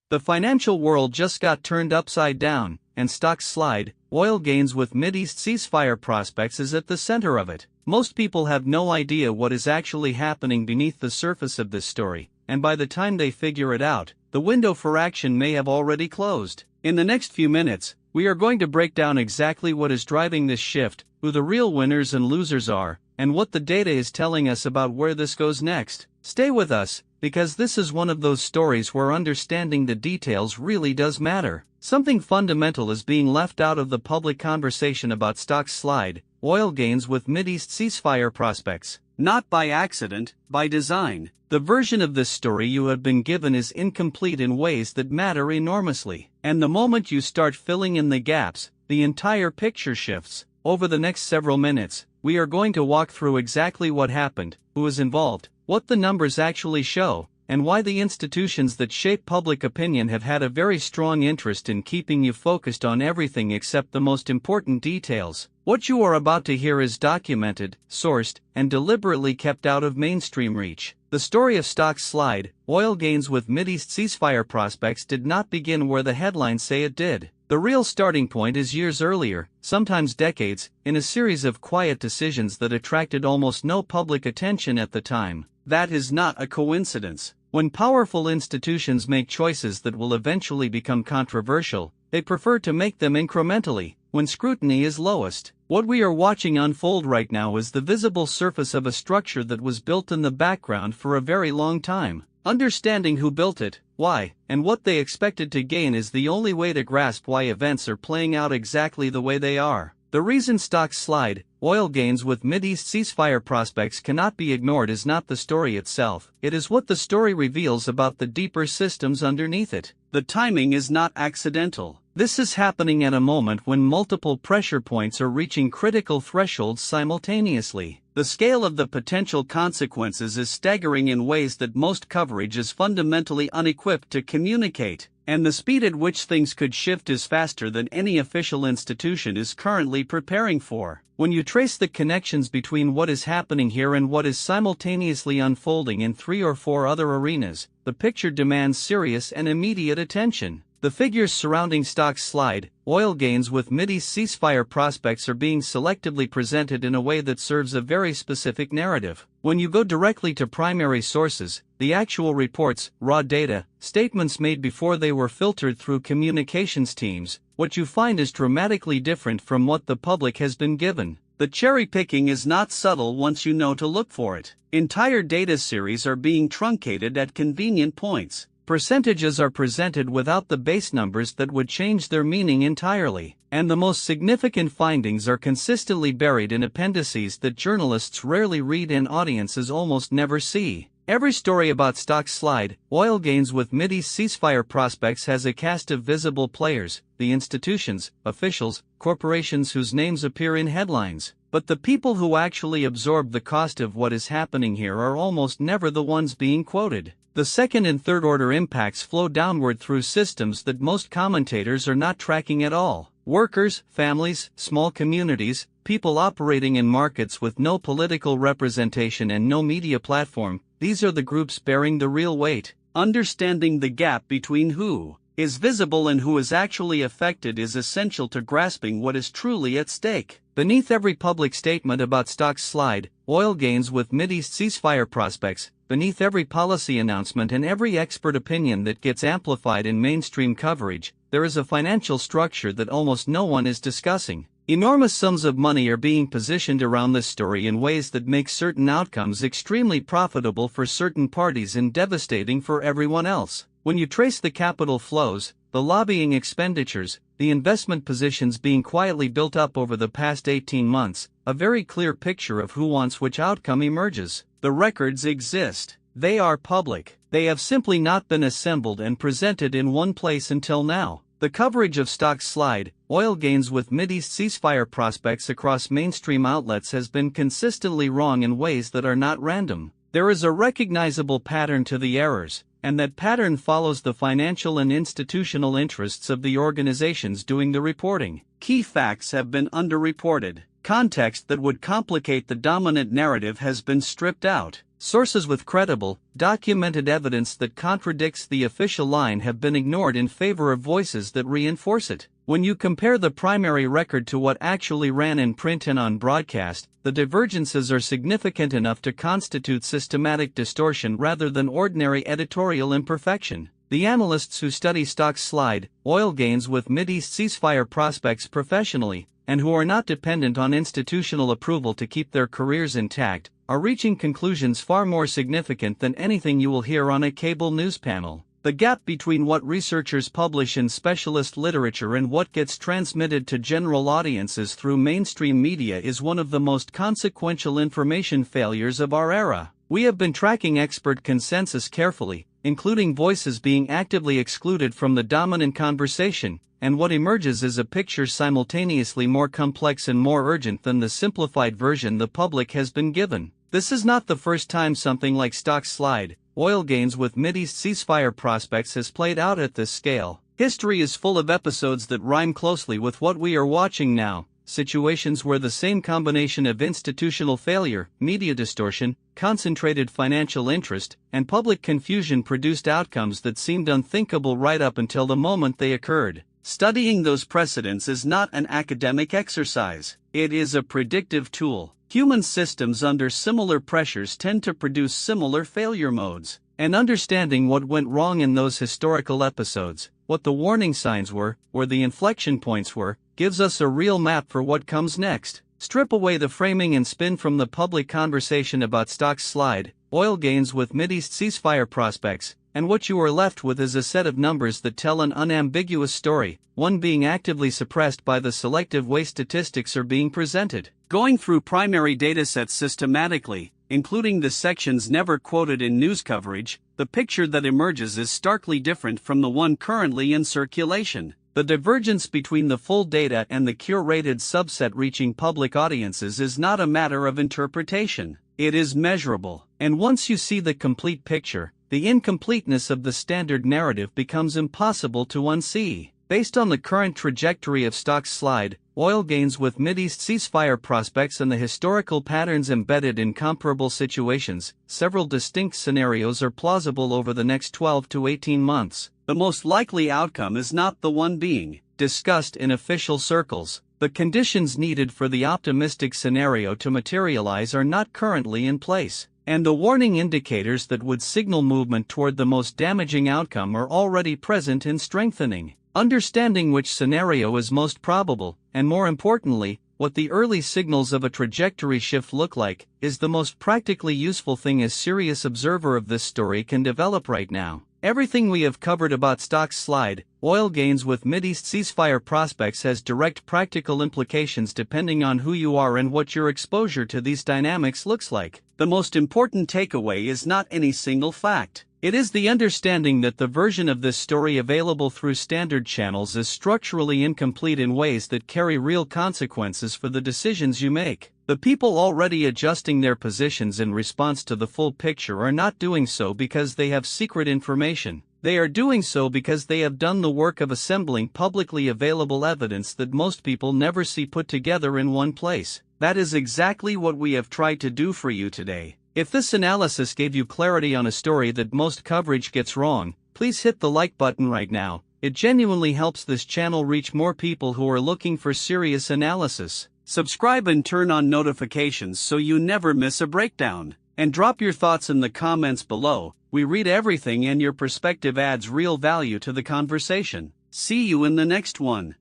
The financial world just got turned upside down, and stocks slide. Oil gains with Mideast ceasefire prospects is at the center of it. Most people have no idea what is actually happening beneath the surface of this story, and by the time they figure it out, the window for action may have already closed. In the next few minutes, we are going to break down exactly what is driving this shift, who the real winners and losers are, and what the data is telling us about where this goes next. Stay with us, because this is one of those stories where understanding the details really does matter. Something fundamental is being left out of the public conversation about stocks slide, oil gains with Mideast ceasefire prospects. Not by accident, by design. The version of this story you have been given is incomplete in ways that matter enormously. And the moment you start filling in the gaps, the entire picture shifts. Over the next several minutes, we are going to walk through exactly what happened, who is involved, what the numbers actually show, and why the institutions that shape public opinion have had a very strong interest in keeping you focused on everything except the most important details. What you are about to hear is documented, sourced, and deliberately kept out of mainstream reach. The story of stocks slide, oil gains with Mideast ceasefire prospects did not begin where the headlines say it did. The real starting point is years earlier, sometimes decades, in a series of quiet decisions that attracted almost no public attention at the time. That is not a coincidence. When powerful institutions make choices that will eventually become controversial, they prefer to make them incrementally, when scrutiny is lowest. What we are watching unfold right now is the visible surface of a structure that was built in the background for a very long time. Understanding who built it, why, and what they expected to gain is the only way to grasp why events are playing out exactly the way they are. The reason stocks slide, oil gains with Mideast ceasefire prospects cannot be ignored is not the story itself, it is what the story reveals about the deeper systems underneath it. The timing is not accidental. This is happening at a moment when multiple pressure points are reaching critical thresholds simultaneously. The scale of the potential consequences is staggering in ways that most coverage is fundamentally unequipped to communicate, and the speed at which things could shift is faster than any official institution is currently preparing for. When you trace the connections between what is happening here and what is simultaneously unfolding in 3 or 4 other arenas, the picture demands serious and immediate attention. The figures surrounding stocks slide, oil gains with Mideast ceasefire prospects are being selectively presented in a way that serves a very specific narrative. When you go directly to primary sources, the actual reports, raw data, statements made before they were filtered through communications teams, what you find is dramatically different from what the public has been given. The cherry picking is not subtle once you know to look for it. Entire data series are being truncated at convenient points. Percentages are presented without the base numbers that would change their meaning entirely, and the most significant findings are consistently buried in appendices that journalists rarely read and audiences almost never see. Every story about stocks slide, oil gains with Mideast ceasefire prospects has a cast of visible players, the institutions, officials, corporations whose names appear in headlines. But the people who actually absorb the cost of what is happening here are almost never the ones being quoted. The second and third order impacts flow downward through systems that most commentators are not tracking at all. Workers, families, small communities, people operating in markets with no political representation and no media platform, these are the groups bearing the real weight. Understanding the gap between who is visible and who is actually affected is essential to grasping what is truly at stake. Beneath every public statement about stocks slide, oil gains with Mideast ceasefire prospects, beneath every policy announcement and every expert opinion that gets amplified in mainstream coverage, there is a financial structure that almost no one is discussing. Enormous sums of money are being positioned around this story in ways that make certain outcomes extremely profitable for certain parties and devastating for everyone else. When you trace the capital flows, the lobbying expenditures, the investment positions being quietly built up over the past 18 months, a very clear picture of who wants which outcome emerges. The records exist. They are public. They have simply not been assembled and presented in one place until now. The coverage of stocks slide, oil gains with Mideast ceasefire prospects across mainstream outlets has been consistently wrong in ways that are not random. There is a recognizable pattern to the errors, and that pattern follows the financial and institutional interests of the organizations doing the reporting. Key facts have been underreported. Context that would complicate the dominant narrative has been stripped out. Sources with credible, documented evidence that contradicts the official line have been ignored in favor of voices that reinforce it. When you compare the primary record to what actually ran in print and on broadcast, the divergences are significant enough to constitute systematic distortion rather than ordinary editorial imperfection. The analysts who study stocks slide, oil gains with Mideast ceasefire prospects professionally, and who are not dependent on institutional approval to keep their careers intact, are reaching conclusions far more significant than anything you will hear on a cable news panel. The gap between what researchers publish in specialist literature and what gets transmitted to general audiences through mainstream media is one of the most consequential information failures of our era. We have been tracking expert consensus carefully, including voices being actively excluded from the dominant conversation, and what emerges is a picture simultaneously more complex and more urgent than the simplified version the public has been given. This is not the first time something like stocks slide, oil gains with Mideast ceasefire prospects has played out at this scale. History is full of episodes that rhyme closely with what we are watching now, situations where the same combination of institutional failure, media distortion, concentrated financial interest, and public confusion produced outcomes that seemed unthinkable right up until the moment they occurred. Studying those precedents is not an academic exercise, it is a predictive tool. Human systems under similar pressures tend to produce similar failure modes, and understanding what went wrong in those historical episodes, what the warning signs were, where the inflection points were, gives us a real map for what comes next. Strip away the framing and spin from the public conversation about stocks slide, oil gains with Mideast ceasefire prospects, and what you are left with is a set of numbers that tell an unambiguous story, one being actively suppressed by the selective way statistics are being presented. Going through primary datasets systematically, including the sections never quoted in news coverage, the picture that emerges is starkly different from the one currently in circulation. The divergence between the full data and the curated subset reaching public audiences is not a matter of interpretation, it is measurable. And once you see the complete picture, the incompleteness of the standard narrative becomes impossible to unsee. Based on the current trajectory of stocks slide, oil gains with Mideast ceasefire prospects and the historical patterns embedded in comparable situations, several distinct scenarios are plausible over the next 12 to 18 months. The most likely outcome is not the one being discussed in official circles. The conditions needed for the optimistic scenario to materialize are not currently in place, and the warning indicators that would signal movement toward the most damaging outcome are already present and strengthening. Understanding which scenario is most probable, and more importantly, what the early signals of a trajectory shift look like, is the most practically useful thing a serious observer of this story can develop right now. Everything we have covered about stocks slide, oil gains with Mideast ceasefire prospects has direct practical implications depending on who you are and what your exposure to these dynamics looks like. The most important takeaway is not any single fact. It is the understanding that the version of this story available through standard channels is structurally incomplete in ways that carry real consequences for the decisions you make. The people already adjusting their positions in response to the full picture are not doing so because they have secret information. They are doing so because they have done the work of assembling publicly available evidence that most people never see put together in one place. That is exactly what we have tried to do for you today. If this analysis gave you clarity on a story that most coverage gets wrong, please hit the like button right now. It genuinely helps this channel reach more people who are looking for serious analysis. Subscribe and turn on notifications so you never miss a breakdown. And drop your thoughts in the comments below. We read everything and your perspective adds real value to the conversation. See you in the next one.